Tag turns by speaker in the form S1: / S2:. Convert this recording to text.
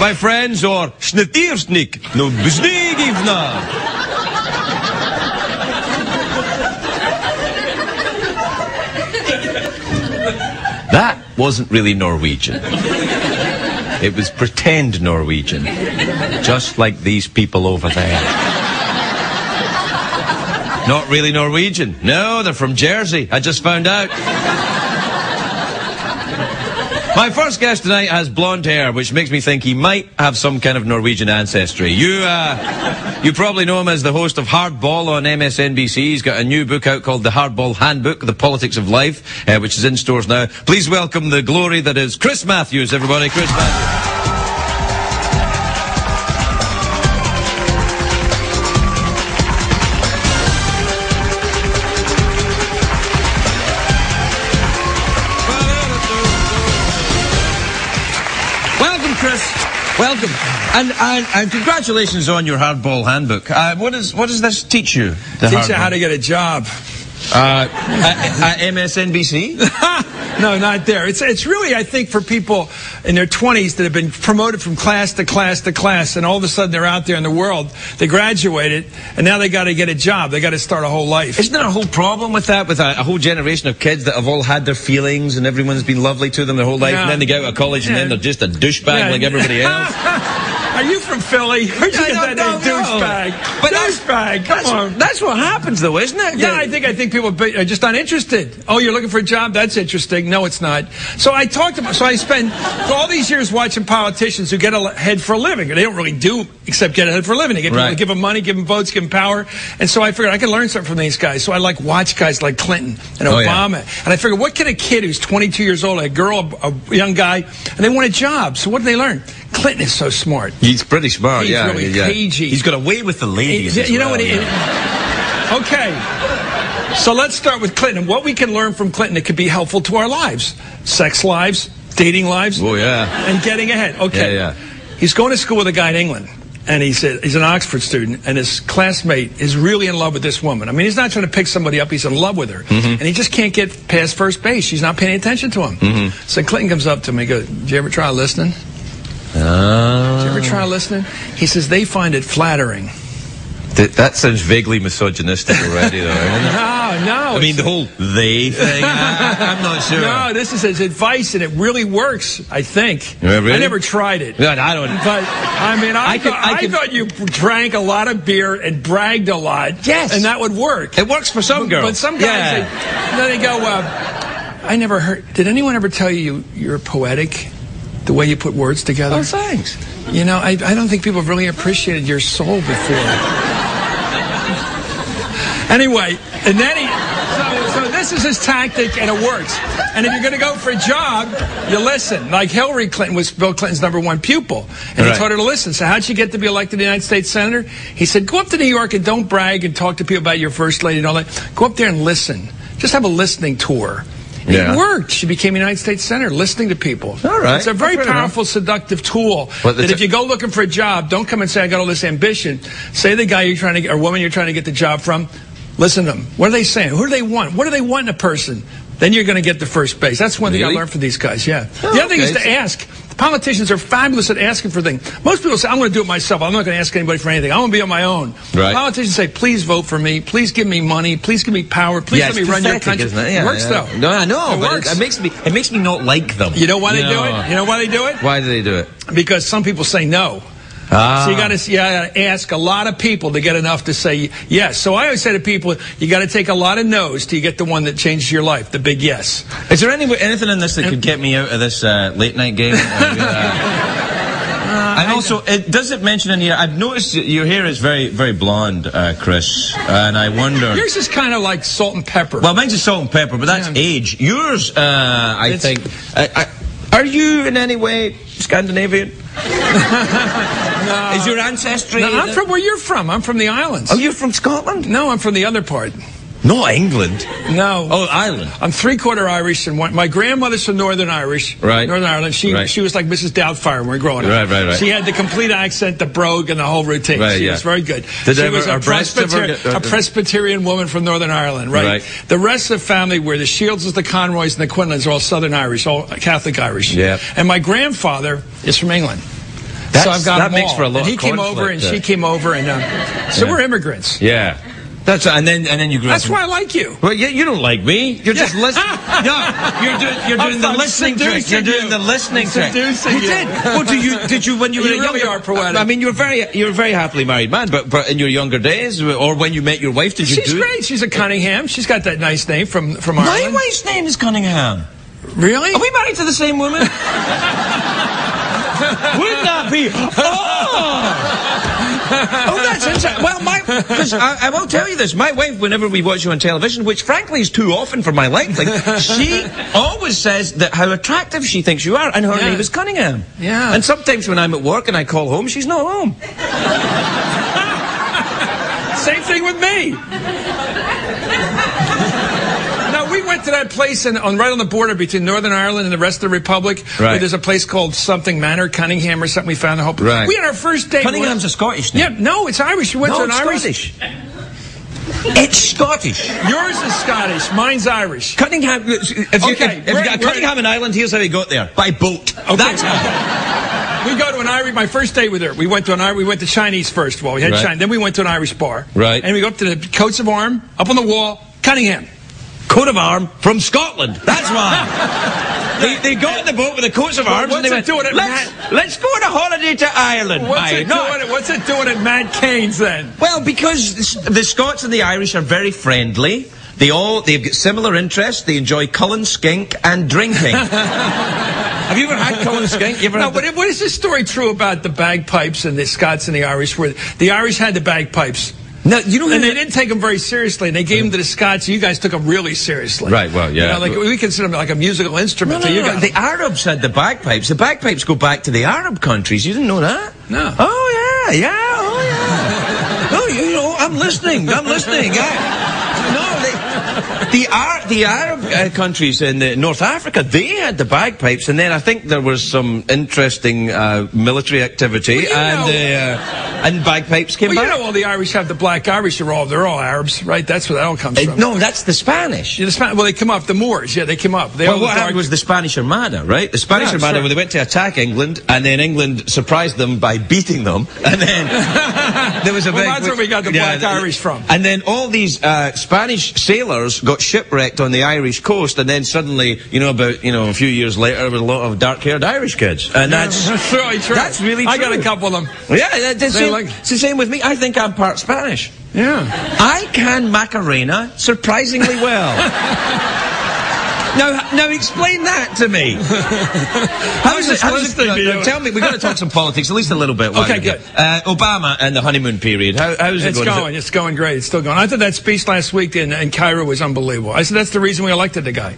S1: my friends, or Snetiersnik, no Besnegivna. That wasn't really Norwegian. It was pretend Norwegian, just like these people over there. Not really Norwegian. No, they're from Jersey. I just found out. My first guest tonight has blonde hair, which makes me think he might have some kind of Norwegian ancestry. You probably know him as the host of Hardball on MSNBC. He's got a new book out called The Hardball Handbook, The Politics of Life, which is in stores now. Please welcome the glory that is Chris Matthews, everybody. Chris Matthews. Welcome, and congratulations on your Hardball Handbook. What does this teach you?
S2: Teach you how to get a job.
S1: At MSNBC?
S2: No, not there. It's really, I think, for people in their 20s that have been promoted from class to class to class, and all of a sudden they're out there in the world. They graduated, and now they got to get a job. They got to start a whole life.
S1: Isn't there a whole problem with that, with a whole generation of kids that have all had their feelings, and everyone's been lovely to them their whole life, and then they get out of college, and then they're just a douchebag like everybody else?
S2: Are you from Philly? Where'd you get that name, douchebag? But douchebag, come on.
S1: That's what happens, though, isn't it?
S2: Yeah, I think people are just uninterested. Oh, you're looking for a job? That's interesting. No, it's not. So I spend all these years watching politicians who get ahead for a living. They don't really do except get ahead for a living. They get people to give them money, give them votes, give them power. And so I figured I could learn something from these guys. So I watch guys like Clinton and Obama. And I figured, what can a kid who's 22 years old, a girl, a young guy, and they want a job? So what do they learn? Clinton is so smart.
S1: He's pretty smart.
S2: He's really cagey.
S1: He's got a way with the ladies.
S2: You know what? Okay. So let's start with Clinton. What we can learn from Clinton that could be helpful to our lives. Sex lives, dating lives.
S1: Oh, yeah.
S2: And getting ahead. Okay.
S1: Yeah.
S2: He's going to school with a guy in England. And he's an Oxford student, and his classmate is really in love with this woman. I mean, he's not trying to pick somebody up. He's in love with her. And he just can't get past first base. She's not paying attention to him. So Clinton comes up to him and goes, did you ever try listening? Did you ever try listening? He says they find it flattering.
S1: That sounds vaguely misogynistic already, though.
S2: No.
S1: I mean, the whole they thing, I'm not sure.
S2: No, this is his advice, and it really works, I think.
S1: Really?
S2: I never tried it.
S1: No, I don't.
S2: But, I mean, I thought you drank a lot of beer and bragged a lot.
S1: Yes.
S2: And that would work.
S1: It works for some girls.
S2: But some guys, they go, I never heard, did anyone ever tell you you're poetic? The way you put words together.
S1: Oh, thanks.
S2: You know, I don't think people have really appreciated your soul before. Anyway, and then so this is his tactic, and it works. And if you're going to go for a job, you listen. Like Hillary Clinton was Bill Clinton's #1 pupil, and he taught her to listen. So how'd she get to be elected to the United States Senator? He said, go up to New York and don't brag and talk to people about your first lady and all that. Go up there and listen. Just have a listening tour. It worked. She became a United States Senator, listening to people.
S1: All right.
S2: It's a very powerful, seductive tool that if you go looking for a job, don't come and say, I got all this ambition. Say the guy you're trying to get, or woman you're trying to get the job from, listen to them. What are they saying? Who do they want? What do they want in a person? Then you're going to get the first base. That's one thing I learned from these guys, The other thing is to ask. Politicians are fabulous at asking for things. Most people say, I'm going to do it myself. I'm not going to ask anybody for anything. I'm going to be on my own. Politicians say, please vote for me. Please give me money. Please give me power. Please let me run your country. It works, though.
S1: No, I know.
S2: It works.
S1: It makes me not like them.
S2: You know why they do it? You know why they do it?
S1: Why do they do it?
S2: Because some people say no. So you got to ask a lot of people to get enough to say yes. So I always say to people, you got to take a lot of no's till you get the one that changes your life, the big yes.
S1: Is there anything in this that could get me out of this late night game? And also, does it mention in here, I've noticed your hair is very, very blonde, Chris, and I wonder...
S2: Yours is kind of like salt and pepper.
S1: Well, mine's is salt and pepper, but that's age. Yours, I think... are you in any way Scandinavian?
S2: No.
S1: Is your ancestry...
S2: No, I'm from where you're from. I'm from the islands.
S1: Oh, you're from Scotland?
S2: No, I'm from the other part.
S1: Not England.
S2: No.
S1: Oh, Ireland.
S2: I'm 3/4 Irish, and my grandmother's from Northern Irish.
S1: Right.
S2: Northern Ireland. She was like Mrs. Doubtfire when we were growing up.
S1: Right.
S2: She had the complete accent, the brogue, and the whole routine. She was very good.
S1: She was
S2: a Presbyterian woman from Northern Ireland, right? The rest of the family were the Shields, the Conroys, and the Quinlans are all Southern Irish, all Catholic Irish.
S1: Yeah.
S2: And my grandfather is from England. So I've got
S1: that
S2: them
S1: makes
S2: all.
S1: for a lot
S2: and he
S1: of
S2: came over, and she came over, and so we're immigrants.
S1: Yeah. That's and then you grew
S2: That's
S1: up.
S2: why I like you.
S1: Well, you don't like me. You're just listening. No, you're doing the listening trick. You're doing the listening trick. You did. Well, did you when you were
S2: You
S1: a
S2: really
S1: younger?
S2: are poetic.
S1: I mean, you're a very happily married man. But in your younger days, or when you met your wife, did you?
S2: She's great. She's a Cunningham. She's got that nice name from Ireland.
S1: My wife's name is Cunningham.
S2: Really?
S1: Are we married to the same woman? Wouldn't that be? Oh, that's interesting. Well, because I will tell you this. My wife, whenever we watch you on television, which frankly is too often for my liking, she always says that how attractive she thinks you are, and her name is Cunningham.
S2: Yeah.
S1: And sometimes when I'm at work and I call home, she's not home.
S2: Same thing with me. Now, we went to that place right on the border between Northern Ireland and the rest of the Republic, where there's a place called something Manor, Cunningham or something. We found the whole place.
S1: Right.
S2: We had our first date.
S1: Cunningham's a Scottish name.
S2: Yeah, no, it's Irish. We went to an Irish.
S1: Scottish. It's Scottish.
S2: Yours is Scottish. Mine's Irish.
S1: Cunningham. If you got Cunningham in Ireland, here's how he got there: by boat.
S2: Okay.
S1: That's how.
S2: We go to an Irish. My first date with her, we went to Chinese first of all. We had Chinese. Then we went to an Irish bar.
S1: Right.
S2: And we go up to the coats of arms up on the wall. Cunningham.
S1: Coat of arms from Scotland. That's why. They got in the boat with the coats of arms and they went, let's go on a holiday to Ireland.
S2: What's it doing at Mad Cane's then?
S1: Well, because the Scots and the Irish are very friendly. They've got similar interests. They enjoy cullen skink and drinking. Have you ever had cullen skink?
S2: But is this story true about the bagpipes and the Scots and the Irish, where the Irish had the bagpipes?
S1: No, you know,
S2: and they didn't take them very seriously. And they gave them to the Scots. You guys took them really seriously.
S1: Right. Well, yeah.
S2: You know, we consider them like a musical instrument.
S1: No. The Arabs had the bagpipes. The bagpipes go back to the Arab countries. You didn't know that?
S2: No.
S1: Oh yeah. Oh, I'm listening. The Arab countries in North Africa, they had the bagpipes, and then I think there was some interesting military activity, and bagpipes came back.
S2: You know, all the Irish have the black Irish. They're all Arabs, right? That's where that all comes from.
S1: No, that's the Spanish.
S2: Yeah, well, they come up. The Moors, they came up.
S1: What happened was the Spanish Armada, right? The Spanish Armada, when they went to attack England, and then England surprised them by beating them, and then there was a big...
S2: that's where we got the black Irish from.
S1: And then all these Spanish sailors got shipwrecked on the Irish coast, and then suddenly, a few years later, there was a lot of dark-haired Irish kids. And that's
S2: really true.
S1: That's really true.
S2: I got a couple of them.
S1: Yeah, it's the same with me. I think I'm part Spanish.
S2: Yeah.
S1: I can Macarena surprisingly well. Now explain that to me. How's it? Tell me. We've got to talk some politics, at least a little bit.
S2: Okay, good.
S1: Obama and the honeymoon period. How's it going?
S2: It's going great. It's still going. I thought that speech last week in Cairo was unbelievable. I said that's the reason we elected the guy.